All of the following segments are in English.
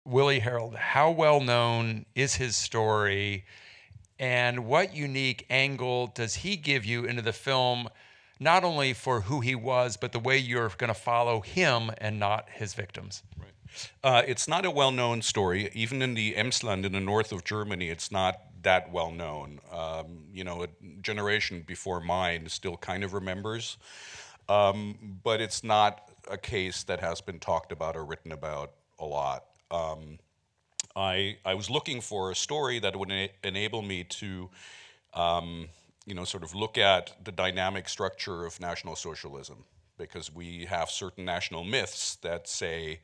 Willie Harold, how well known is his story, and what unique angle does he give you into the film, not only for who he was, but the way you're going to follow him and not his victims? Right. It's not a well-known story. Even in the Emsland in the north of Germany, it's not that well known. A generation before mine still kind of remembers, but it's not a case that has been talked about or written about a lot. I was looking for a story that would enable me to, sort of look at the dynamic structure of National Socialism, because we have certain national myths that say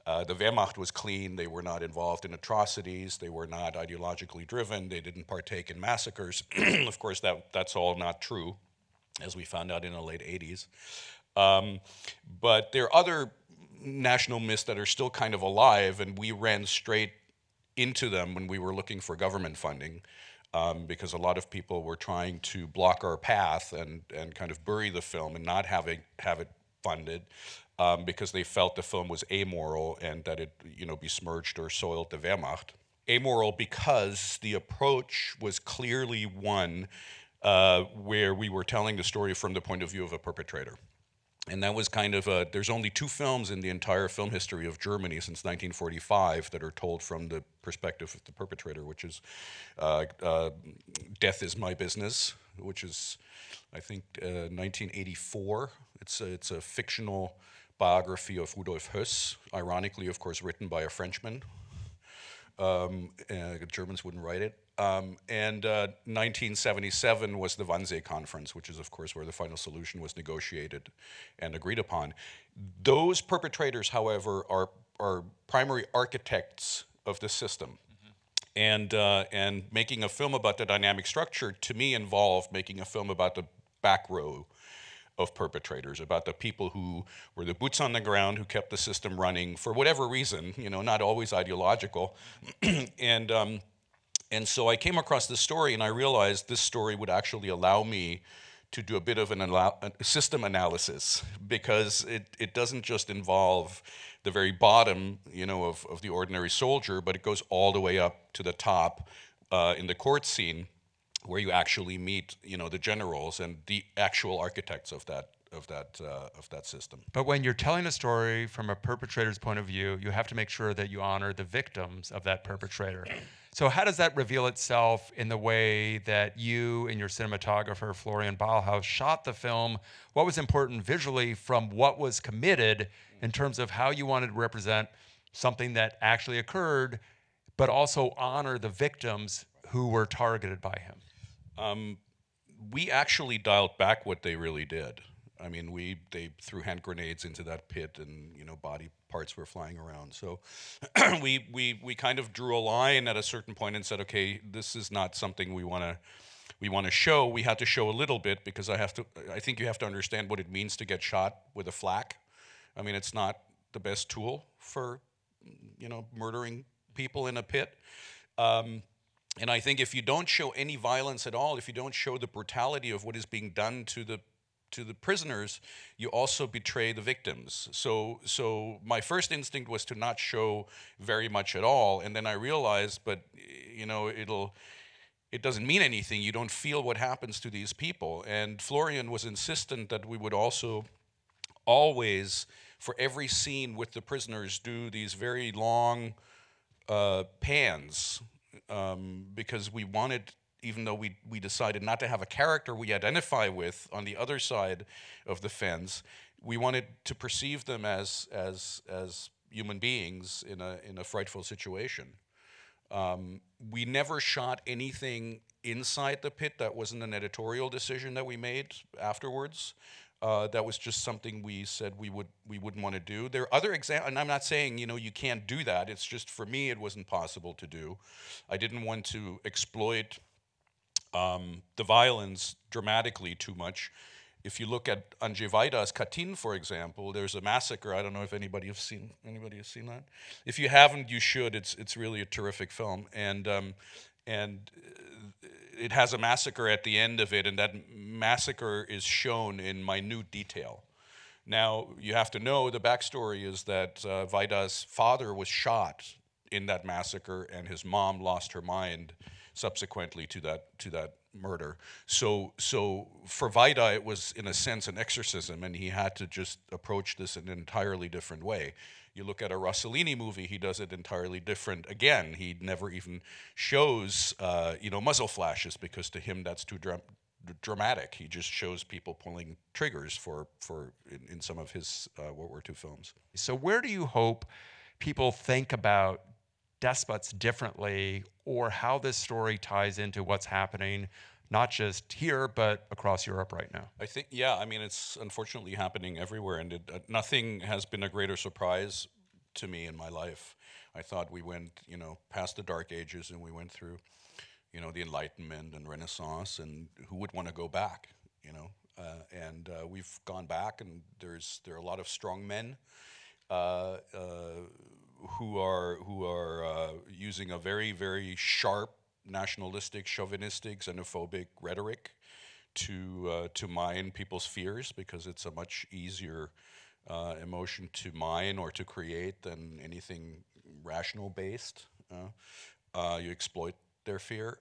the Wehrmacht was clean, they were not involved in atrocities, they were not ideologically driven, they didn't partake in massacres. Of course, that's all not true, as we found out in the late 80s. But there are other national myths that are still kind of alive, and we ran straight into them when we were looking for government funding, because a lot of people were trying to block our path and kind of bury the film and not have it funded, because they felt the film was amoral and that it besmirched or soiled the Wehrmacht. Amoral because the approach was clearly one where we were telling the story from the point of view of a perpetrator. And that was kind of there's only two films in the entire film history of Germany since 1945 that are told from the perspective of the perpetrator, which is Death is My Business, which is, I think, 1984. It's a fictional biography of Rudolf Höss, ironically, of course, written by a Frenchman. Germans wouldn't write it. And 1977 was the Wannsee Conference, which is, of course, where the final solution was negotiated and agreed upon. Those perpetrators, however, are primary architects of the system. And making a film about the dynamic structure, to me, involved making a film about the back row of perpetrators, about the people who were the boots on the ground, who kept the system running for whatever reason, not always ideological. And so I came across this story, and I realized this story would actually allow me to do a bit of a system analysis, because it doesn't just involve the very bottom, of the ordinary soldier, but it goes all the way up to the top in the court scene, where you actually meet, the generals and the actual architects of that system. But when you're telling a story from a perpetrator's point of view, you have to make sure that you honor the victims of that perpetrator. So how does that reveal itself in the way that you and your cinematographer, Florian Ballhaus, shot the film? What was important visually from what was committed in terms of how you wanted to represent something that actually occurred, but also honor the victims who were targeted by him? We actually dialed back what they really did. I mean, they threw hand grenades into that pit, and body parts were flying around. So we kind of drew a line at a certain point and said, okay, this is not something we want to show. We had to show a little bit, because I think you have to understand what it means to get shot with a flak. I mean, it's not the best tool for murdering people in a pit. And I think if you don't show any violence at all, if you don't show the brutality of what is being done to the prisoners, you also betray the victims. So my first instinct was to not show very much at all, and then I realized, but it doesn't mean anything. You don't feel what happens to these people. And Florian was insistent that we would also always, for every scene with the prisoners, do these very long pans, because we wanted, even though we decided not to have a character we identify with on the other side of the fence, we wanted to perceive them as human beings in a frightful situation. We never shot anything inside the pit. That wasn't an editorial decision that we made afterwards. That was just something we said we wouldn't want to do. There are other examples, and I'm not saying you can't do that. It's just, for me, it wasn't possible to do. I didn't want to exploit the violence dramatically too much. If you look at Andrzej Wajda's Katyn, for example, there's a massacre. I don't know if anybody has seen that. If you haven't, you should. It's really a terrific film, and it has a massacre at the end of it, and that massacre is shown in minute detail. Now, you have to know the backstory is that Wajda's father was shot in that massacre, and his mom lost her mind subsequently to that murder. So for Vaida, it was in a sense an exorcism, and he had to just approach this in an entirely different way. You look at a Rossellini movie, he does it entirely different. Again, he never even shows muzzle flashes, because to him that's too dramatic. He just shows people pulling triggers in some of his World War II films. So where do you hope people think about despots differently, or how this story ties into what's happening, not just here, but across Europe right now? I think, yeah, I mean, it's unfortunately happening everywhere, and nothing has been a greater surprise to me in my life. I thought we went, past the Dark Ages, and we went through, the Enlightenment and Renaissance, and who would want to go back, and we've gone back, and there are a lot of strong men who are using a very, very sharp nationalistic, chauvinistic, xenophobic rhetoric to mine people's fears, because it's a much easier emotion to mine or to create than anything rational based. You exploit their fear.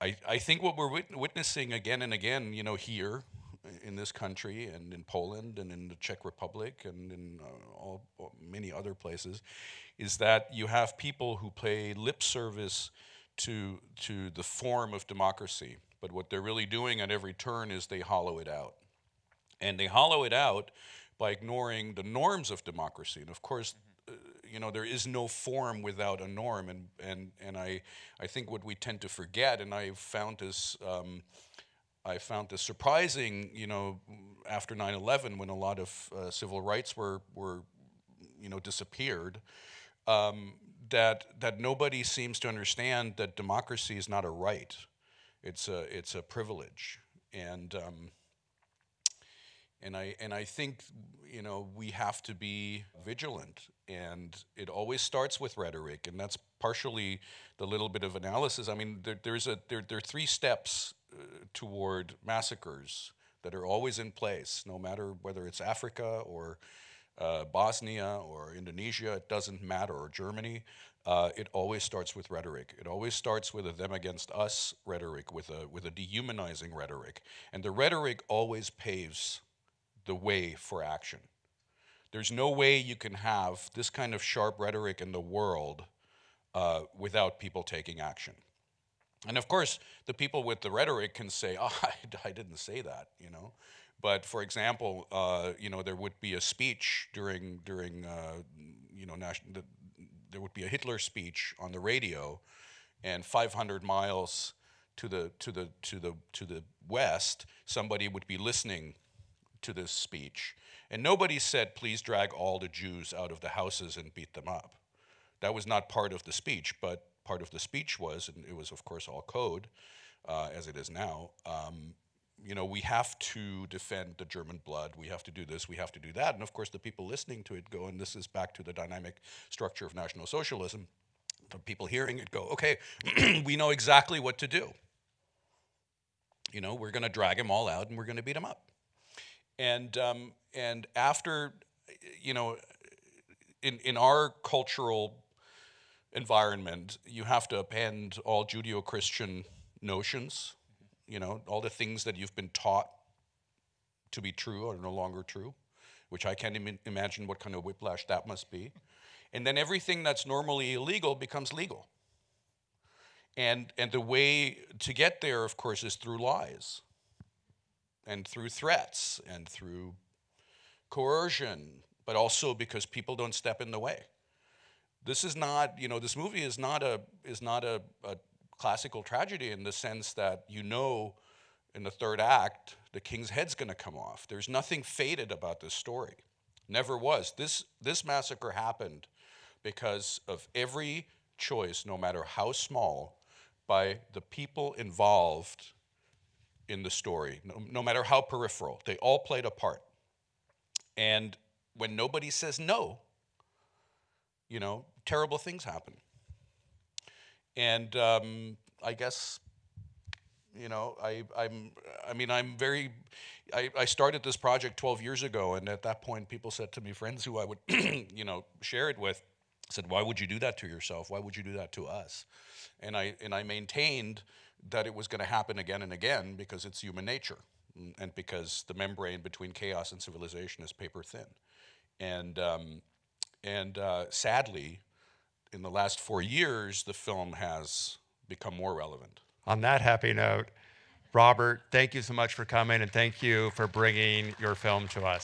I think what we're witnessing again and again, here in this country and in Poland and in the Czech Republic and in many other places, is that you have people who pay lip service to the form of democracy, but what they're really doing at every turn is they hollow it out. And they hollow it out by ignoring the norms of democracy. And of course, there is no form without a norm. And I think what we tend to forget, and I found this surprising, after 9/11, when a lot of civil rights were disappeared, that nobody seems to understand that democracy is not a right; it's a privilege, and I think we have to be vigilant, and it always starts with rhetoric, and that's partially the little bit of analysis. I mean, there are 3 steps toward massacres that are always in place, no matter whether it's Africa or Bosnia or Indonesia, it doesn't matter, or Germany. It always starts with rhetoric. It always starts with a them against us rhetoric, with a dehumanizing rhetoric. And the rhetoric always paves the way for action. There's no way you can have this kind of sharp rhetoric in the world without people taking action. And of course, the people with the rhetoric can say, "Oh, I didn't say that," But for example, there would be a speech during there would be a Hitler speech on the radio, and 500 miles to the west, somebody would be listening to this speech, and nobody said, "Please drag all the Jews out of the houses and beat them up." That was not part of the speech, but part of the speech was, and it was of course all code, as it is now, we have to defend the German blood, we have to do this, we have to do that. And of course the people listening to it go, and this is back to the dynamic structure of National Socialism, the people hearing it go, okay, we know exactly what to do. We're going to drag them all out and we're going to beat them up. And after, in our cultural environment, you have to append all Judeo-Christian notions. All the things that you've been taught to be true are no longer true, which I can't imagine what kind of whiplash that must be. And then everything that's normally illegal becomes legal. And the way to get there, of course, is through lies, and through threats, and through coercion, but also because people don't step in the way. This is not, this movie is not a classical tragedy in the sense that in the third act, the king's head's going to come off. There's nothing fated about this story. Never was. This massacre happened because of every choice, no matter how small, by the people involved in the story, no matter how peripheral. They all played a part. And when nobody says no, terrible things happen. And I guess, I started this project 12 years ago, and at that point, people said to me, friends who I would, share it with, said, why would you do that to yourself? Why would you do that to us? And I maintained that it was going to happen again and again because it's human nature, and because the membrane between chaos and civilization is paper thin. And sadly, in the last 4 years, the film has become more relevant. On that happy note, Robert, thank you so much for coming, and thank you for bringing your film to us.